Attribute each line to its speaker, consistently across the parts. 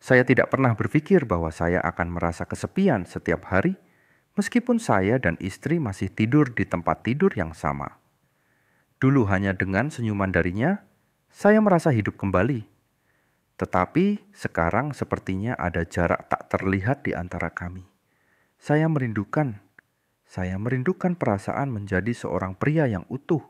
Speaker 1: Saya tidak pernah berpikir bahwa saya akan merasa kesepian setiap hari, meskipun saya dan istri masih tidur di tempat tidur yang sama. Dulu hanya dengan senyuman darinya, saya merasa hidup kembali. Tetapi sekarang sepertinya ada jarak tak terlihat di antara kami. Saya merindukan perasaan menjadi seorang pria yang utuh.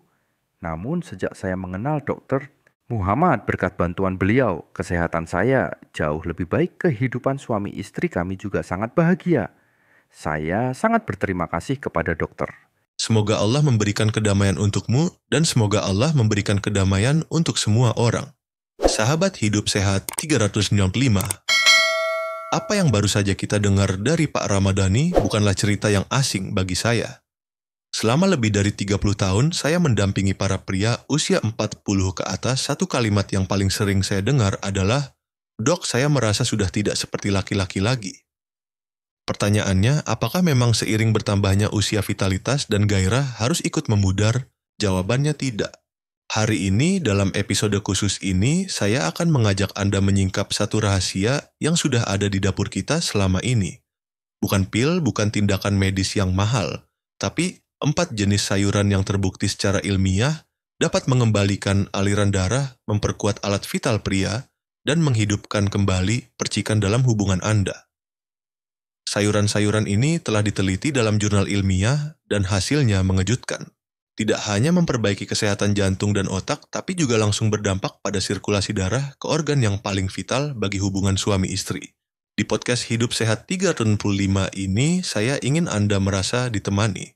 Speaker 1: Namun sejak saya mengenal Dokter Muhammad, berkat bantuan beliau, kesehatan saya jauh lebih baik, kehidupan suami istri kami juga sangat bahagia. Saya sangat berterima kasih kepada dokter.
Speaker 2: Semoga Allah memberikan kedamaian untukmu dan semoga Allah memberikan kedamaian untuk semua orang. Sahabat Hidup Sehat 395. Apa yang baru saja kita dengar dari Pak Ramadhani bukanlah cerita yang asing bagi saya. Selama lebih dari 30 tahun, saya mendampingi para pria usia 40 ke atas. Satu kalimat yang paling sering saya dengar adalah, "Dok, saya merasa sudah tidak seperti laki-laki lagi." Pertanyaannya, apakah memang seiring bertambahnya usia vitalitas dan gairah harus ikut memudar? Jawabannya tidak. Hari ini, dalam episode khusus ini, saya akan mengajak Anda menyingkap satu rahasia yang sudah ada di dapur kita selama ini. Bukan pil, bukan tindakan medis yang mahal, tapi 4 jenis sayuran yang terbukti secara ilmiah dapat mengembalikan aliran darah, memperkuat alat vital pria, dan menghidupkan kembali percikan dalam hubungan Anda. Sayuran-sayuran ini telah diteliti dalam jurnal ilmiah dan hasilnya mengejutkan. Tidak hanya memperbaiki kesehatan jantung dan otak, tapi juga langsung berdampak pada sirkulasi darah ke organ yang paling vital bagi hubungan suami istri. Di podcast Hidup Sehat 365 ini, saya ingin Anda merasa ditemani.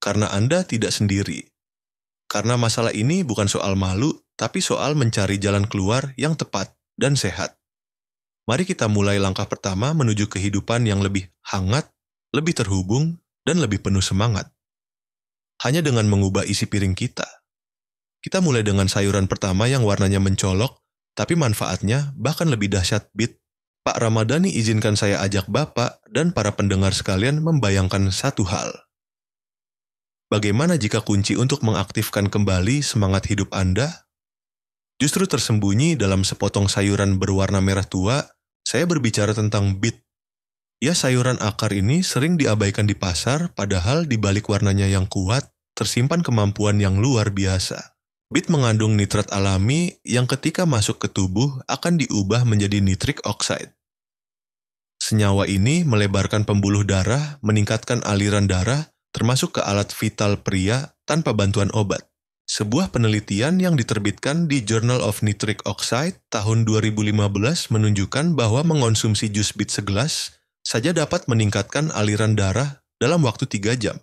Speaker 2: Karena Anda tidak sendiri. Karena masalah ini bukan soal malu, tapi soal mencari jalan keluar yang tepat dan sehat. Mari kita mulai langkah pertama menuju kehidupan yang lebih hangat, lebih terhubung, dan lebih penuh semangat. Hanya dengan mengubah isi piring kita. Kita mulai dengan sayuran pertama yang warnanya mencolok, tapi manfaatnya bahkan lebih dahsyat beet. Pak Ramadhani izinkan saya ajak Bapak dan para pendengar sekalian membayangkan satu hal. Bagaimana jika kunci untuk mengaktifkan kembali semangat hidup Anda? Justru tersembunyi dalam sepotong sayuran berwarna merah tua, saya berbicara tentang beet. Ya, sayuran akar ini sering diabaikan di pasar, padahal di balik warnanya yang kuat, tersimpan kemampuan yang luar biasa. Beet mengandung nitrat alami yang ketika masuk ke tubuh akan diubah menjadi nitric oxide. Senyawa ini melebarkan pembuluh darah, meningkatkan aliran darah, termasuk ke alat vital pria tanpa bantuan obat. Sebuah penelitian yang diterbitkan di Journal of Nitric Oxide tahun 2015 menunjukkan bahwa mengonsumsi jus beet segelas saja dapat meningkatkan aliran darah dalam waktu 3 jam.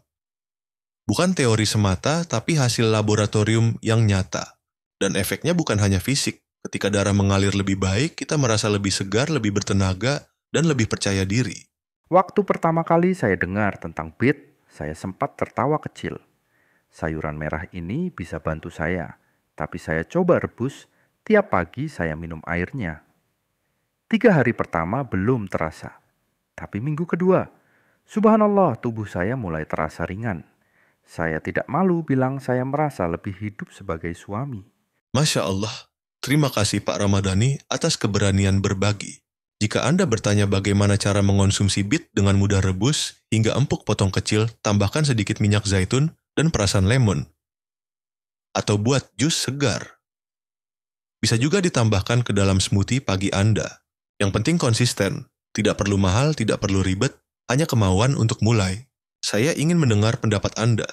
Speaker 2: Bukan teori semata, tapi hasil laboratorium yang nyata. Dan efeknya bukan hanya fisik. Ketika darah mengalir lebih baik, kita merasa lebih segar, lebih bertenaga, dan lebih percaya diri.
Speaker 1: Waktu pertama kali saya dengar tentang beet, saya sempat tertawa kecil. Sayuran merah ini bisa bantu saya, tapi saya coba rebus, tiap pagi saya minum airnya. 3 hari pertama belum terasa, tapi minggu kedua, subhanallah, tubuh saya mulai terasa ringan. Saya tidak malu bilang saya merasa lebih hidup sebagai suami.
Speaker 2: Masya Allah, terima kasih Pak Ramadhani atas keberanian berbagi. Jika Anda bertanya bagaimana cara mengonsumsi beet dengan mudah, rebus hingga empuk potong kecil, tambahkan sedikit minyak zaitun dan perasan lemon. Atau buat jus segar. Bisa juga ditambahkan ke dalam smoothie pagi Anda. Yang penting konsisten, tidak perlu mahal, tidak perlu ribet, hanya kemauan untuk mulai. Saya ingin mendengar pendapat Anda.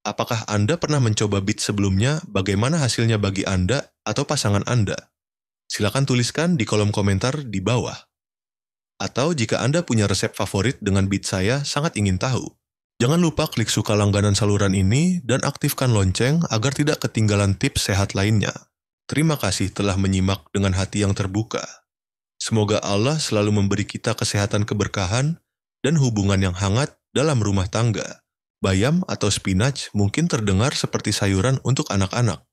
Speaker 2: Apakah Anda pernah mencoba beet sebelumnya? Bagaimana hasilnya bagi Anda atau pasangan Anda? Silakan tuliskan di kolom komentar di bawah. Atau jika Anda punya resep favorit dengan beet, saya sangat ingin tahu. Jangan lupa klik suka langganan saluran ini dan aktifkan lonceng agar tidak ketinggalan tips sehat lainnya. Terima kasih telah menyimak dengan hati yang terbuka. Semoga Allah selalu memberi kita kesehatan, keberkahan, dan hubungan yang hangat dalam rumah tangga. Bayam atau spinach mungkin terdengar seperti sayuran untuk anak-anak.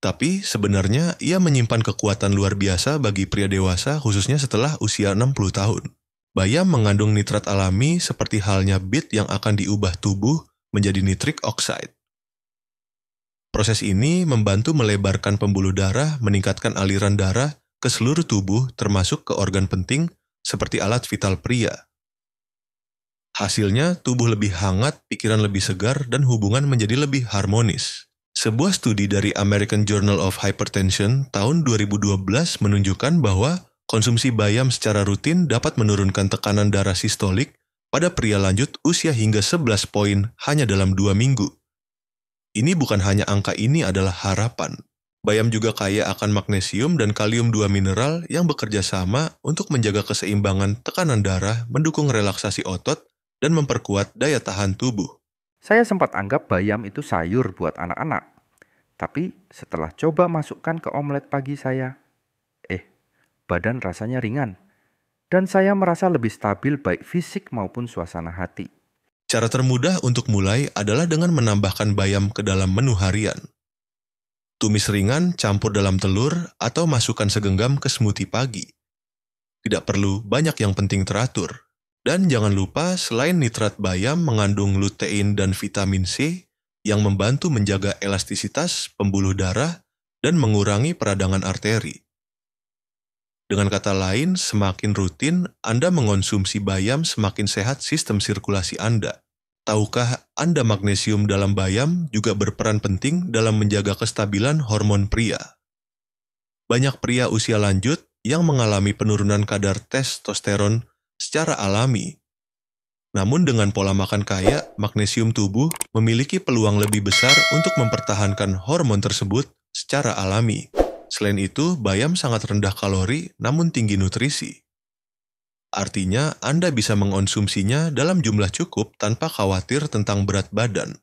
Speaker 2: Tapi sebenarnya ia menyimpan kekuatan luar biasa bagi pria dewasa, khususnya setelah usia 60 tahun. Bayam mengandung nitrat alami seperti halnya beet yang akan diubah tubuh menjadi nitric oxide. Proses ini membantu melebarkan pembuluh darah, meningkatkan aliran darah ke seluruh tubuh termasuk ke organ penting seperti alat vital pria. Hasilnya, tubuh lebih hangat, pikiran lebih segar, dan hubungan menjadi lebih harmonis. Sebuah studi dari American Journal of Hypertension tahun 2012 menunjukkan bahwa konsumsi bayam secara rutin dapat menurunkan tekanan darah sistolik pada pria lanjut usia hingga 11 poin hanya dalam 2 minggu. Ini bukan hanya angka, ini adalah harapan. Bayam juga kaya akan magnesium dan kalium, 2 mineral yang bekerja sama untuk menjaga keseimbangan tekanan darah, mendukung relaksasi otot, dan memperkuat daya tahan tubuh.
Speaker 1: Saya sempat anggap bayam itu sayur buat anak-anak. Tapi setelah coba masukkan ke omelet pagi saya, badan rasanya ringan. Dan saya merasa lebih stabil baik fisik maupun suasana hati.
Speaker 2: Cara termudah untuk mulai adalah dengan menambahkan bayam ke dalam menu harian. Tumis ringan, campur dalam telur, atau masukkan segenggam ke smoothie pagi. Tidak perlu banyak yang penting teratur. Dan jangan lupa, selain nitrat bayam mengandung lutein dan vitamin C yang membantu menjaga elastisitas pembuluh darah dan mengurangi peradangan arteri. Dengan kata lain, semakin rutin Anda mengonsumsi bayam, semakin sehat sistem sirkulasi Anda. Tahukah Anda magnesium dalam bayam juga berperan penting dalam menjaga kestabilan hormon pria? Banyak pria usia lanjut yang mengalami penurunan kadar testosteron secara alami. Namun dengan pola makan kaya, magnesium tubuh memiliki peluang lebih besar untuk mempertahankan hormon tersebut secara alami. Selain itu, bayam sangat rendah kalori namun tinggi nutrisi. Artinya, Anda bisa mengonsumsinya dalam jumlah cukup tanpa khawatir tentang berat badan.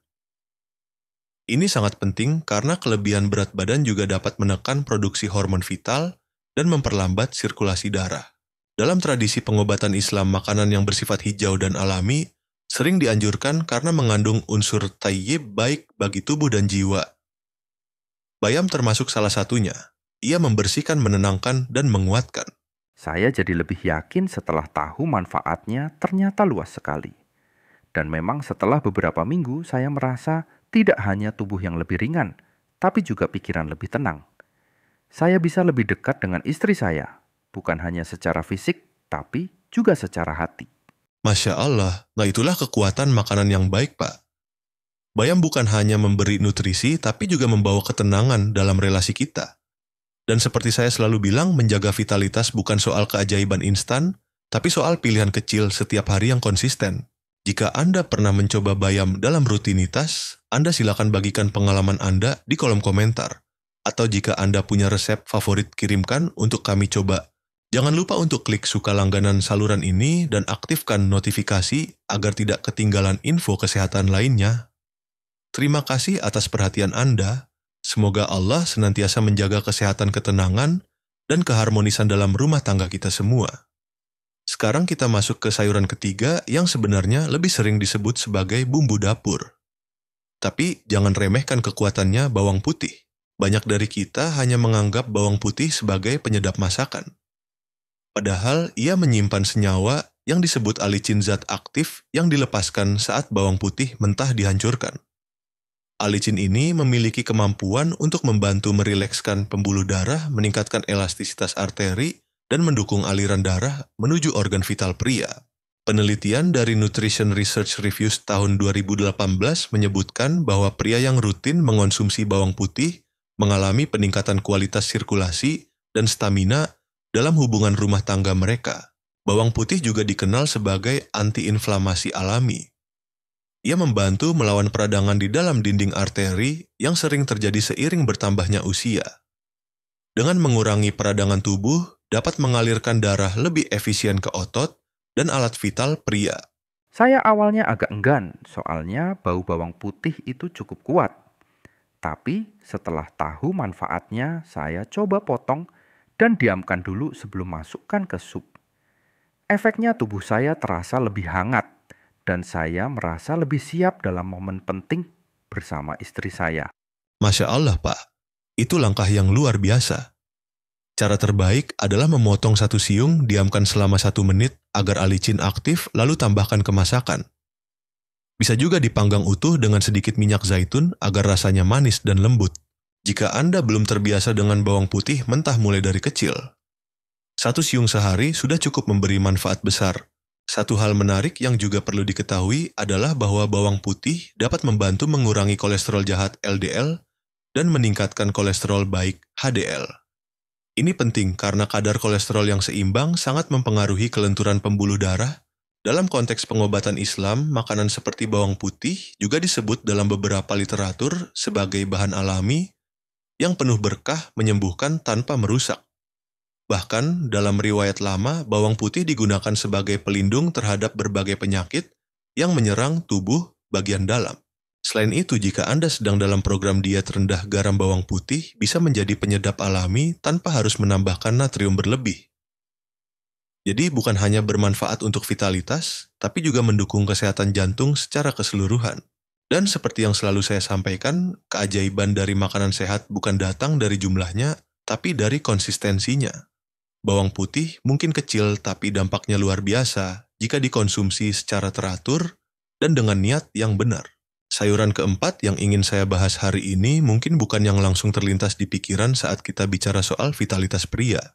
Speaker 2: Ini sangat penting karena kelebihan berat badan juga dapat menekan produksi hormon vital dan memperlambat sirkulasi darah. Dalam tradisi pengobatan Islam, makanan yang bersifat hijau dan alami sering dianjurkan karena mengandung unsur thayyib baik bagi tubuh dan jiwa. Bayam termasuk salah satunya. Ia membersihkan, menenangkan, dan menguatkan.
Speaker 1: Saya jadi lebih yakin setelah tahu manfaatnya ternyata luas sekali. Dan memang setelah beberapa minggu saya merasa tidak hanya tubuh yang lebih ringan, tapi juga pikiran lebih tenang. Saya bisa lebih dekat dengan istri saya. Bukan hanya secara fisik, tapi juga secara hati.
Speaker 2: Masya Allah, nah itulah kekuatan makanan yang baik, Pak. Bayam bukan hanya memberi nutrisi, tapi juga membawa ketenangan dalam relasi kita. Dan seperti saya selalu bilang, menjaga vitalitas bukan soal keajaiban instan, tapi soal pilihan kecil setiap hari yang konsisten. Jika Anda pernah mencoba bayam dalam rutinitas, Anda silakan bagikan pengalaman Anda di kolom komentar. Atau jika Anda punya resep favorit, kirimkan untuk kami coba. Jangan lupa untuk klik suka langganan saluran ini dan aktifkan notifikasi agar tidak ketinggalan info kesehatan lainnya. Terima kasih atas perhatian Anda. Semoga Allah senantiasa menjaga kesehatan, ketenangan, dan keharmonisan dalam rumah tangga kita semua. Sekarang kita masuk ke sayuran ketiga yang sebenarnya lebih sering disebut sebagai bumbu dapur. Tapi jangan remehkan kekuatannya, bawang putih. Banyak dari kita hanya menganggap bawang putih sebagai penyedap masakan. Padahal ia menyimpan senyawa yang disebut alicin, zat aktif yang dilepaskan saat bawang putih mentah dihancurkan. Alicin ini memiliki kemampuan untuk membantu merilekskan pembuluh darah, meningkatkan elastisitas arteri, dan mendukung aliran darah menuju organ vital pria. Penelitian dari Nutrition Research Reviews tahun 2018 menyebutkan bahwa pria yang rutin mengonsumsi bawang putih mengalami peningkatan kualitas sirkulasi dan stamina dalam hubungan rumah tangga mereka. Bawang putih juga dikenal sebagai antiinflamasi alami. Ia membantu melawan peradangan di dalam dinding arteri yang sering terjadi seiring bertambahnya usia. Dengan mengurangi peradangan tubuh, dapat mengalirkan darah lebih efisien ke otot dan alat vital pria.
Speaker 1: Saya awalnya agak enggan, soalnya bau bawang putih itu cukup kuat. Tapi setelah tahu manfaatnya, saya coba potong dan diamkan dulu sebelum masukkan ke sup. Efeknya tubuh saya terasa lebih hangat dan saya merasa lebih siap dalam momen penting bersama istri saya.
Speaker 2: Masya Allah, Pak. Itu langkah yang luar biasa. Cara terbaik adalah memotong satu siung, diamkan selama 1 menit agar alicin aktif, lalu tambahkan ke masakan. Bisa juga dipanggang utuh dengan sedikit minyak zaitun agar rasanya manis dan lembut. Jika Anda belum terbiasa dengan bawang putih mentah mulai dari kecil, 1 siung sehari sudah cukup memberi manfaat besar. Satu hal menarik yang juga perlu diketahui adalah bahwa bawang putih dapat membantu mengurangi kolesterol jahat LDL dan meningkatkan kolesterol baik HDL. Ini penting karena kadar kolesterol yang seimbang sangat mempengaruhi kelenturan pembuluh darah. Dalam konteks pengobatan Islam, makanan seperti bawang putih juga disebut dalam beberapa literatur sebagai bahan alami yang penuh berkah menyembuhkan tanpa merusak. Bahkan dalam riwayat lama, bawang putih digunakan sebagai pelindung terhadap berbagai penyakit yang menyerang tubuh bagian dalam. Selain itu, jika Anda sedang dalam program diet rendah garam bawang putih, bisa menjadi penyedap alami tanpa harus menambahkan natrium berlebih. Jadi bukan hanya bermanfaat untuk vitalitas, tapi juga mendukung kesehatan jantung secara keseluruhan. Dan seperti yang selalu saya sampaikan, keajaiban dari makanan sehat bukan datang dari jumlahnya, tapi dari konsistensinya. Bawang putih mungkin kecil tapi dampaknya luar biasa jika dikonsumsi secara teratur dan dengan niat yang benar. Sayuran keempat yang ingin saya bahas hari ini mungkin bukan yang langsung terlintas di pikiran saat kita bicara soal vitalitas pria.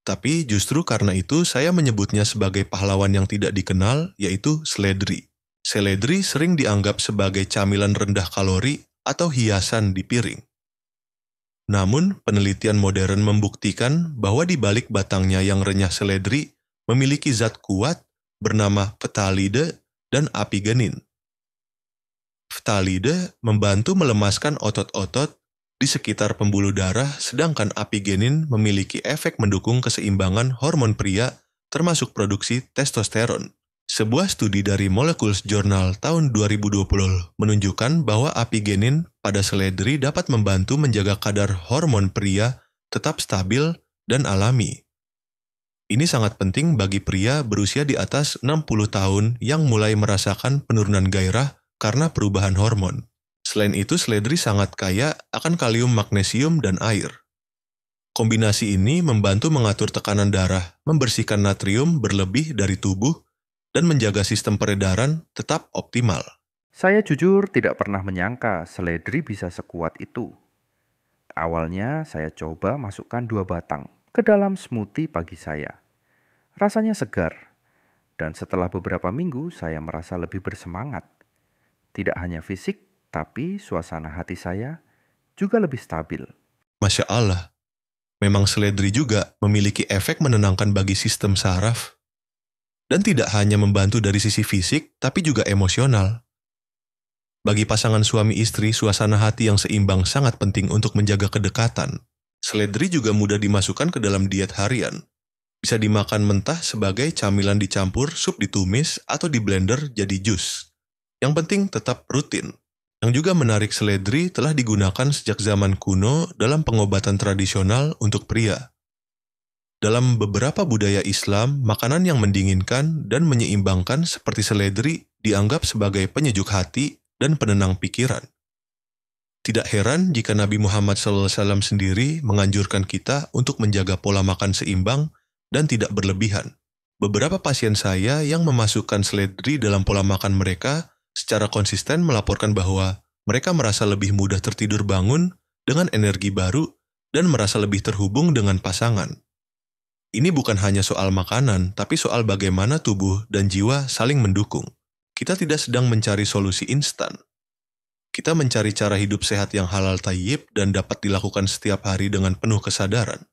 Speaker 2: Tapi justru karena itu saya menyebutnya sebagai pahlawan yang tidak dikenal, yaitu seledri. Seledri sering dianggap sebagai camilan rendah kalori atau hiasan di piring. Namun, penelitian modern membuktikan bahwa di balik batangnya yang renyah seledri memiliki zat kuat bernama phthalide dan apigenin. Phthalide membantu melemaskan otot-otot di sekitar pembuluh darah, sedangkan apigenin memiliki efek mendukung keseimbangan hormon pria termasuk produksi testosteron. Sebuah studi dari Molecules Journal tahun 2020 menunjukkan bahwa apigenin pada seledri dapat membantu menjaga kadar hormon pria tetap stabil dan alami. Ini sangat penting bagi pria berusia di atas 60 tahun yang mulai merasakan penurunan gairah karena perubahan hormon. Selain itu, seledri sangat kaya akan kalium, magnesium, dan air. Kombinasi ini membantu mengatur tekanan darah, membersihkan natrium berlebih dari tubuh, dan menjaga sistem peredaran tetap optimal.
Speaker 1: Saya jujur tidak pernah menyangka seledri bisa sekuat itu. Awalnya saya coba masukkan 2 batang ke dalam smoothie pagi saya. Rasanya segar, dan setelah beberapa minggu saya merasa lebih bersemangat. Tidak hanya fisik, tapi suasana hati saya juga lebih stabil.
Speaker 2: Masya Allah, memang seledri juga memiliki efek menenangkan bagi sistem saraf. Dan tidak hanya membantu dari sisi fisik, tapi juga emosional. Bagi pasangan suami istri, suasana hati yang seimbang sangat penting untuk menjaga kedekatan. Seledri juga mudah dimasukkan ke dalam diet harian. Bisa dimakan mentah sebagai camilan dicampur, sup ditumis, atau di blender jadi jus. Yang penting tetap rutin. Yang juga menarik, seledri telah digunakan sejak zaman kuno dalam pengobatan tradisional untuk pria. Dalam beberapa budaya Islam, makanan yang mendinginkan dan menyeimbangkan seperti seledri dianggap sebagai penyejuk hati dan penenang pikiran. Tidak heran jika Nabi Muhammad SAW sendiri menganjurkan kita untuk menjaga pola makan seimbang dan tidak berlebihan. Beberapa pasien saya yang memasukkan seledri dalam pola makan mereka secara konsisten melaporkan bahwa mereka merasa lebih mudah tertidur bangun dengan energi baru dan merasa lebih terhubung dengan pasangan. Ini bukan hanya soal makanan, tapi soal bagaimana tubuh dan jiwa saling mendukung. Kita tidak sedang mencari solusi instan. Kita mencari cara hidup sehat yang halal thayyib dan dapat dilakukan setiap hari dengan penuh kesadaran.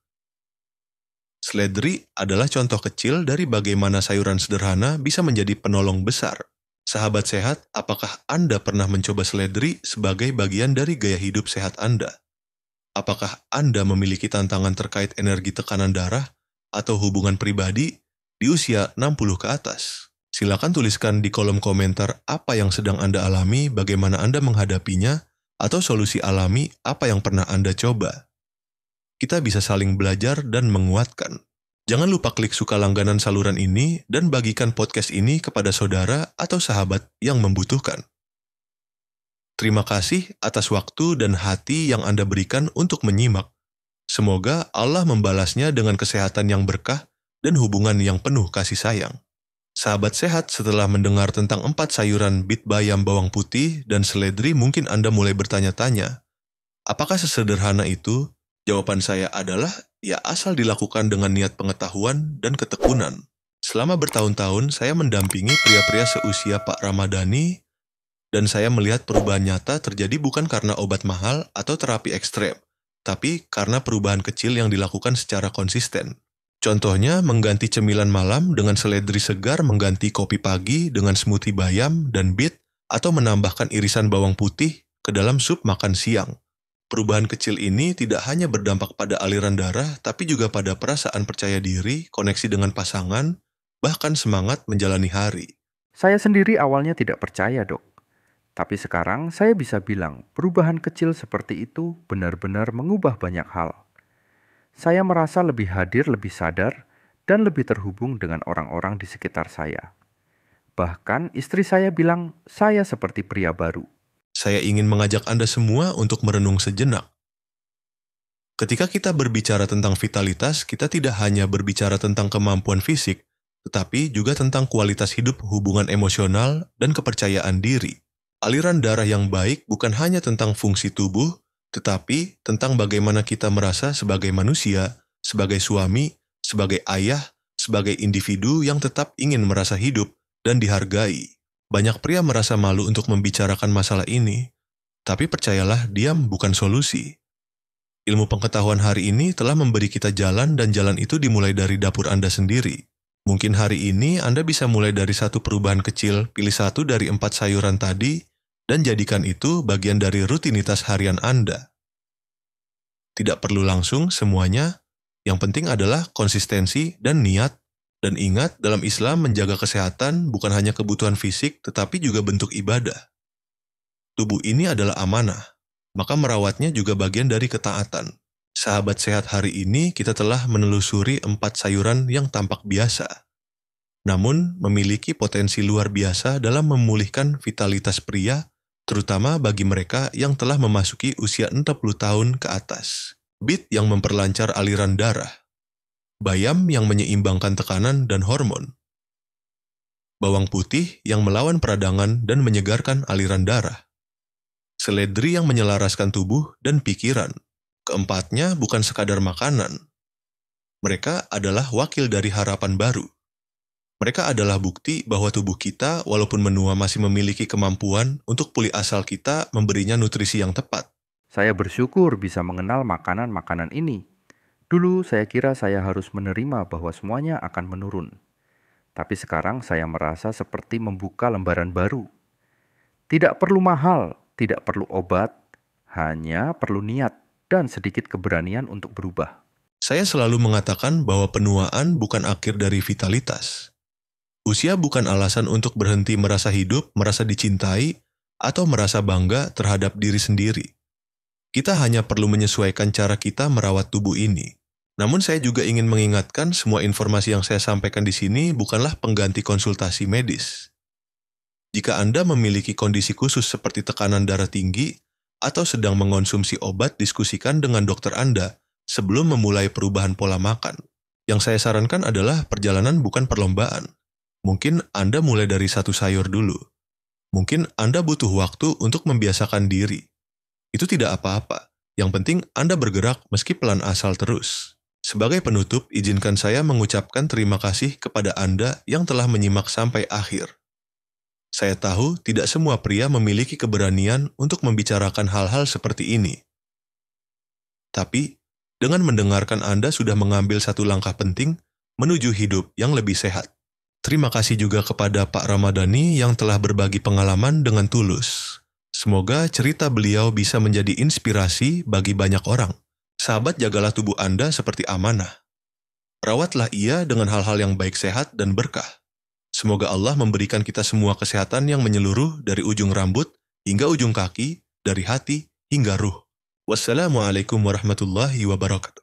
Speaker 2: Seledri adalah contoh kecil dari bagaimana sayuran sederhana bisa menjadi penolong besar. Sahabat sehat, apakah Anda pernah mencoba seledri sebagai bagian dari gaya hidup sehat Anda? Apakah Anda memiliki tantangan terkait energi tekanan darah atau hubungan pribadi di usia 60 ke atas? Silakan tuliskan di kolom komentar apa yang sedang Anda alami, bagaimana Anda menghadapinya, atau solusi alami apa yang pernah Anda coba. Kita bisa saling belajar dan menguatkan. Jangan lupa klik suka langganan saluran ini dan bagikan podcast ini kepada saudara atau sahabat yang membutuhkan. Terima kasih atas waktu dan hati yang Anda berikan untuk menyimak. Semoga Allah membalasnya dengan kesehatan yang berkah dan hubungan yang penuh kasih sayang. Sahabat sehat, setelah mendengar tentang 4 sayuran bit bayam, bawang putih, dan seledri, mungkin Anda mulai bertanya-tanya, apakah sesederhana itu? Jawaban saya adalah, ya asal dilakukan dengan niat pengetahuan dan ketekunan. Selama bertahun-tahun, saya mendampingi pria-pria seusia Pak Ramadhani, dan saya melihat perubahan nyata terjadi bukan karena obat mahal atau terapi ekstrem, tapi karena perubahan kecil yang dilakukan secara konsisten. Contohnya, mengganti cemilan malam dengan seledri segar, mengganti kopi pagi dengan smoothie bayam dan beet, atau menambahkan irisan bawang putih ke dalam sup makan siang. Perubahan kecil ini tidak hanya berdampak pada aliran darah, tapi juga pada perasaan percaya diri, koneksi dengan pasangan, bahkan semangat menjalani hari.
Speaker 1: Saya sendiri awalnya tidak percaya, Dok. Tapi sekarang saya bisa bilang perubahan kecil seperti itu benar-benar mengubah banyak hal. Saya merasa lebih hadir, lebih sadar, dan lebih terhubung dengan orang-orang di sekitar saya. Bahkan istri saya bilang saya seperti pria baru.
Speaker 2: Saya ingin mengajak Anda semua untuk merenung sejenak. Ketika kita berbicara tentang vitalitas, kita tidak hanya berbicara tentang kemampuan fisik, tetapi juga tentang kualitas hidup, hubungan emosional, dan kepercayaan diri. Aliran darah yang baik bukan hanya tentang fungsi tubuh, tetapi tentang bagaimana kita merasa sebagai manusia, sebagai suami, sebagai ayah, sebagai individu yang tetap ingin merasa hidup dan dihargai. Banyak pria merasa malu untuk membicarakan masalah ini, tapi percayalah, diam bukan solusi. Ilmu pengetahuan hari ini telah memberi kita jalan, dan jalan itu dimulai dari dapur Anda sendiri. Mungkin hari ini Anda bisa mulai dari satu perubahan kecil, pilih satu dari 4 sayuran tadi, dan jadikan itu bagian dari rutinitas harian Anda. Tidak perlu langsung semuanya, yang penting adalah konsistensi dan niat. Dan ingat, dalam Islam menjaga kesehatan bukan hanya kebutuhan fisik, tetapi juga bentuk ibadah. Tubuh ini adalah amanah, maka merawatnya juga bagian dari ketaatan. Sahabat sehat, hari ini kita telah menelusuri 4 sayuran yang tampak biasa, namun memiliki potensi luar biasa dalam memulihkan vitalitas pria, terutama bagi mereka yang telah memasuki usia 60 tahun ke atas. Beet yang memperlancar aliran darah. Bayam yang menyeimbangkan tekanan dan hormon. Bawang putih yang melawan peradangan dan menyegarkan aliran darah. Seledri yang menyelaraskan tubuh dan pikiran. Keempatnya bukan sekadar makanan. Mereka adalah wakil dari harapan baru. Mereka adalah bukti bahwa tubuh kita, walaupun menua, masih memiliki kemampuan untuk pulih asal kita memberinya nutrisi yang tepat.
Speaker 1: Saya bersyukur bisa mengenal makanan-makanan ini. Dulu saya kira saya harus menerima bahwa semuanya akan menurun. Tapi sekarang saya merasa seperti membuka lembaran baru. Tidak perlu mahal, tidak perlu obat, hanya perlu niat dan sedikit keberanian untuk berubah.
Speaker 2: Saya selalu mengatakan bahwa penuaan bukan akhir dari vitalitas. Usia bukan alasan untuk berhenti merasa hidup, merasa dicintai, atau merasa bangga terhadap diri sendiri. Kita hanya perlu menyesuaikan cara kita merawat tubuh ini. Namun saya juga ingin mengingatkan, semua informasi yang saya sampaikan di sini bukanlah pengganti konsultasi medis. Jika Anda memiliki kondisi khusus seperti tekanan darah tinggi atau sedang mengonsumsi obat, diskusikan dengan dokter Anda sebelum memulai perubahan pola makan. Yang saya sarankan adalah perjalanan bukan perlombaan. Mungkin Anda mulai dari 1 sayur dulu. Mungkin Anda butuh waktu untuk membiasakan diri. Itu tidak apa-apa. Yang penting Anda bergerak meski pelan asal terus. Sebagai penutup, izinkan saya mengucapkan terima kasih kepada Anda yang telah menyimak sampai akhir. Saya tahu tidak semua pria memiliki keberanian untuk membicarakan hal-hal seperti ini. Tapi, dengan mendengarkan Anda sudah mengambil satu langkah penting menuju hidup yang lebih sehat. Terima kasih juga kepada Pak Ramadhani yang telah berbagi pengalaman dengan tulus. Semoga cerita beliau bisa menjadi inspirasi bagi banyak orang. Sahabat, jagalah tubuh Anda seperti amanah. Rawatlah ia dengan hal-hal yang baik, sehat, dan berkah. Semoga Allah memberikan kita semua kesehatan yang menyeluruh dari ujung rambut hingga ujung kaki, dari hati hingga ruh. Wassalamualaikum warahmatullahi wabarakatuh.